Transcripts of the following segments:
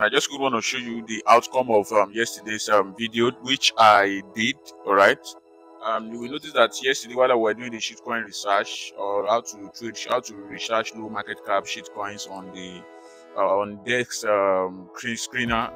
I just would want to show you the outcome of yesterday's video, which I did. All right. You will notice that yesterday, while I was doing the shitcoin research, or how to research low market cap shitcoins on the on Dex screener,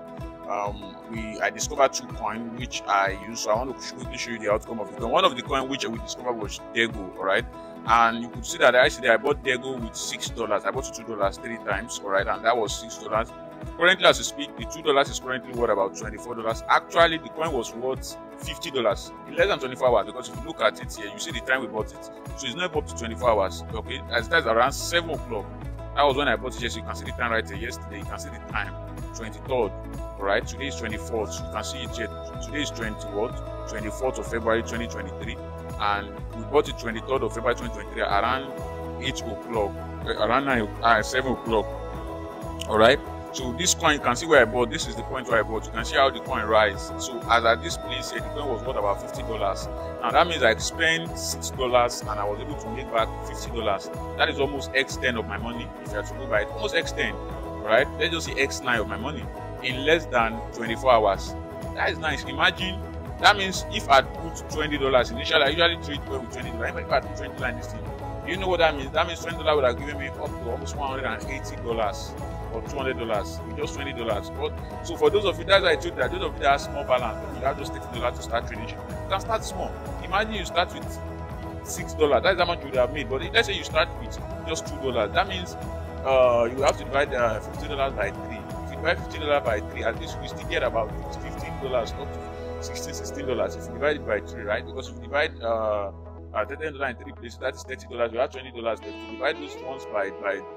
I discovered 2 coins which I use. So I want to quickly show you the outcome of the coin. One of the coin which we discovered was Dego. All right. And you could see that I bought Dego with $6. I bought $2 3 times, all right, and that was $6. Currently, as we speak, the $2 is currently worth about $24. Actually, the coin was worth $50 in less than 24 hours. Because if you look at it here, you see the time we bought it. So it's not up to 24 hours. Okay, that's around 7 o'clock. That was when I bought it. Yes, you can see the time right here. Yesterday, you can see the time, 23rd. All right, today is 24th. You can see it here. Today is 24th of February 2023. And we bought it 23rd of February 2023 around 8 o'clock, around 7 o'clock. All right. So this coin, you can see where I bought. This is the point where I bought. You can see how the coin rise. So as at this place here, the coin was worth about $50. Now that means I spent $6 and I was able to make back $50. That is almost X10 of my money. If you have to go by it, almost X10. All right. Let's just say X9 of my money in less than 24 hours. That is nice. Imagine. That means if I put $20 initially, I usually trade with $20. If I put $20 in this thing, you know what that means? That means $20 would have given me up to almost $180 or $200 with just $20. But so for those of you, that's why I told you that those of you that have small balance, you have just $30 to start trading. You can start small. Imagine you start with $6. That's how much you would have made. But let's say you start with just $2. That means you have to divide $50 by 3. If you divide $50 by 3, at least we still get about $15 up to $16 if you divide it by 3, right? Because if you divide $10 in 3 places, that is $30. You have $20 left. If you divide those ones by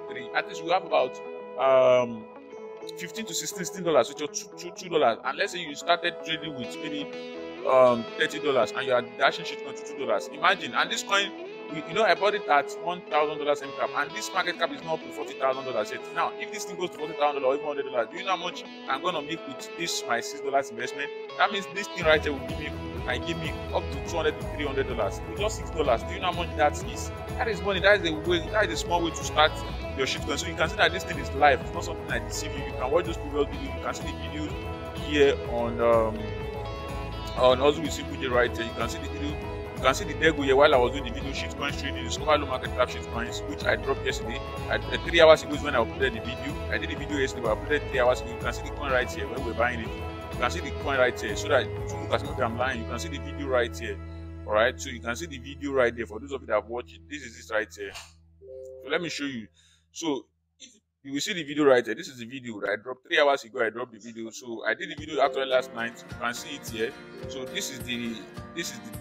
3, at least you have about $15 to $16, which are $2. And let's say you started trading with maybe $30 and you are dashing shitcoin to $2. Imagine, and this coin, I bought it at $1,000 Mcap, and this market cap is not up to $40,000 yet. Now, if this thing goes to $40,000 or even $100, do you know how much I'm gonna make with this my $6 investment? That means this thing right here will give me up to $200 to $300 with just $6. Do you know how much that is? That is money. That is a way. That is a small way to start your shitcoin. So you can see that this thing is live. It's not something that deceives you. You can watch those previous videos. You can see the videos here on also with Simple J right here. You can see the video. You can see the Dego here while I was doing the video shitcoin trading, discover low market cap shitcoins, which I dropped yesterday. 3 hours ago is when I uploaded the video. I did the video yesterday, but I uploaded 3 hours ago. You can see the coin right here when we're buying it. You can see the coin right here. So that you look at maybe I'm lying, you can see the video right here. Alright, so you can see the video right there. For those of you that have watched it, this is it right here. So let me show you. So you will see the video right here. This is the video that I dropped 3 hours ago. I dropped the video. So I did the video actually last night. You can see it here. So this is the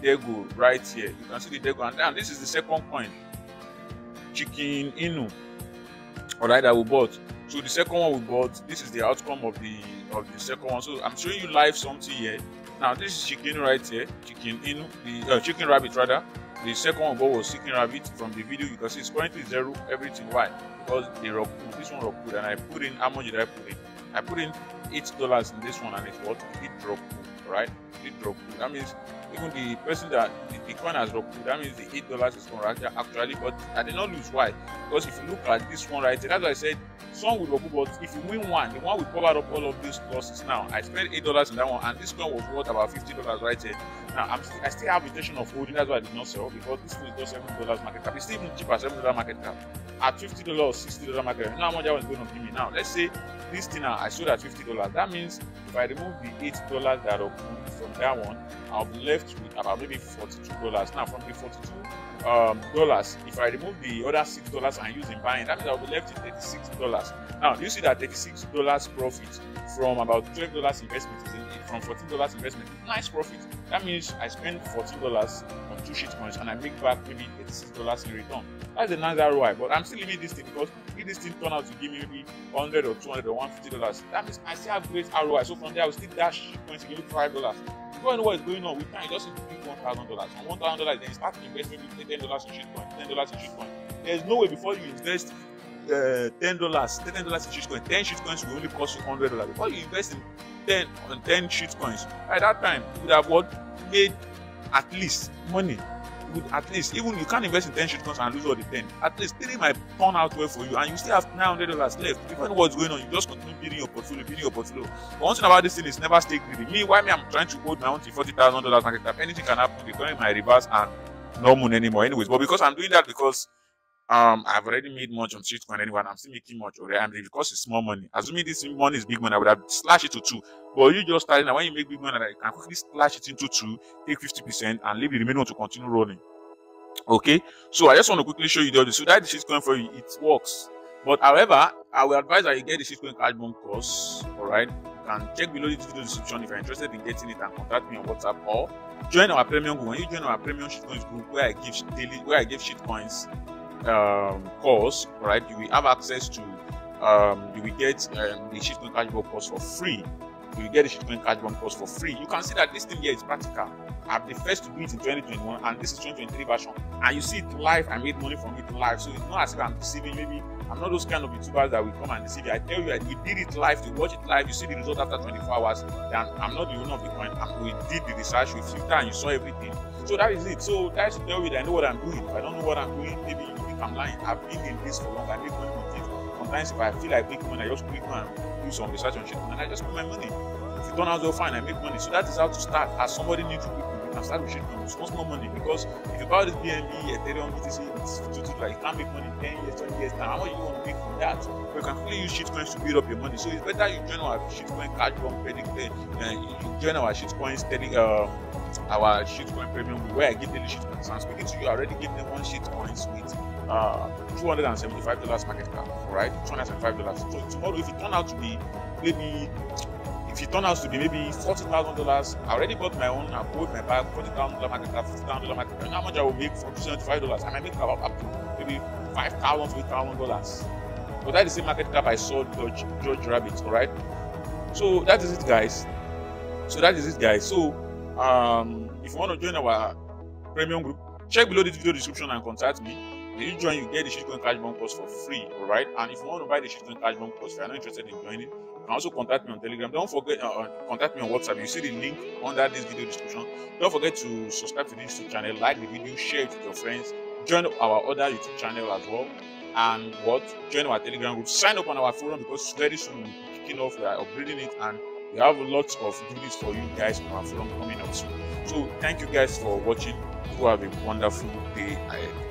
Dego right here. You can see the Dego, and then this is the second coin, Chicken Inu. Alright, that we bought. So the second one we bought. This is the outcome of the second one. So I'm showing you live something here. Now this is Chicken right here, Chicken Inu, the Chicken Rabbit rather. The second one was Chicken Rabbit. From the video you can see it's currently 0 everything. Why? Because they rock food. This one rock food, and I put in, how much did I put in? I put in $8 in this one, and it drop food, right? It drop food. That means even the person that the coin has rock food, that means the $8 is correct actually, but I did not lose. Why? Because if you look at this one right here, that's why I said some will rock food, but if you win one, the one will cover up all of these losses. Now I spent $8 in that one, and this coin was worth about $50 right here. Now I still have intention of holding. That's why I did not sell, because this thing is just $7 market cap. It's still even cheaper, $7 market cap. At $50 or $60 market cap, you know how much I was going to give me. Now let's say this thing I sold at $50. That means if I remove the $8 that are from that one, I'll be left with about maybe $42. Now from the $42 if I remove the other $6 and use in buying, that means I'll be left with $36. Now you see that $36 profit from about $12 investment, from $14 investment, nice profit. That means I spend $14 on 2 shitcoins and I make back maybe $86 in return. That's a nice ROI, but I'm still leaving this thing, because if this thing turn out to give me maybe $100 or $200 or $150, that means I still have great ROI. So from there I will still dash shitcoins to give me $5. If you want to know what is going on, with time you just need to pick $1,000. On $1,000, then you start investing with $10 in shitcoin. There's no way before you invest $10 in shitcoin, 10 shitcoins will only cost you $100. Before you invest in 10 shitcoins, at that time you would have made at least money. with at least, even you can't invest in 10 shitcoins and lose all the 10. At least 3 might turn out well for you, and you still have $900 left. Depending on what's going on, you just continue building your portfolio. But one thing about this thing is never stay greedy. Me, why me? I'm trying to hold my own to $40,000 market cap. Anything can happen. They turn my reverse and no moon anymore. Anyways, but because I'm doing that because I've already made much on shitcoin anyway, and I'm still making much already. And because it's small money, assuming this money is big money, I would have slashed it to 2. But you just starting, and when you make big money, you can quickly slash it into 2, take 50%, and leave the remaining one to continue rolling. Okay, so I just want to quickly show you the other. So that the shitcoin for you, it works. But however, I will advise that you get the shitcoin cash bomb course. Alright, you can check below this video description if you're interested in getting it, and contact me on WhatsApp or join our premium group. When you join our premium shitcoins group, where I give shitcoins course, right, you will have access to you will get the shitcoin cash bomb course for free. You will get the shitcoin cash bomb course for free. You can see that this thing here is practical. I'm the first to do it in 2021, and this is 2023 version. And you see it live. I made money from it live, so it's not as if I'm deceiving. Maybe I'm not those kind of YouTubers that will come and deceive you. I tell you, we did it live. You watch it live, you see the result after 24 hours. Then I'm not the owner of the coin. We did the research, we filtered, and you saw everything. So that is it. So that's to tell you that I know what I'm doing. If I don't know what I'm doing, maybe you think I'm lying. I've been in this for long. I make money on it. Sometimes if I feel like making money, I just click on and do some research on shit, and I just put my money. If it turns out well, fine, I make money. So that is how to start. As somebody needs to and start with shitcoins, small money, because if you buy this BNB, Ethereum, BTC, it's like you can't make money in 10 years, 20 years now. How much you want to make from that? But you can quickly use shitcoins to build up your money. So it's better you join our shitcoin cash bomb you join our shitcoins our shitcoin premium where I give daily shitcoins. I'm speaking to you, I already gave them 1 shitcoins with $275 market cap, right? $275. So tomorrow, if it turns out to be maybe $40,000, I already bought my own. I bought my bag, $40,000 market cap, $50,000 market cap. And how much I will make from $275? I might make about up to maybe $5,000 to $8,000. But that is the same market cap I saw George Rabbit, alright? So that is it, guys. So if you want to join our premium group, check below this video description and contact me. When you join, you get the shitcoin cash bomb course for free, alright? And if you want to buy the shitcoin cash bomb course, if you're not interested in joining, you can also contact me on Telegram. Don't forget contact me on WhatsApp. You see the link under this video description. Don't forget to subscribe to this YouTube channel, like the video, share it with your friends, join our other YouTube channel as well, and join our Telegram group. Sign up on our forum, because very soon we'll be kicking off. We are upgrading it, and we have lots of goodies for you guys on our forum coming up soon. So thank you guys for watching. You have a wonderful day ahead.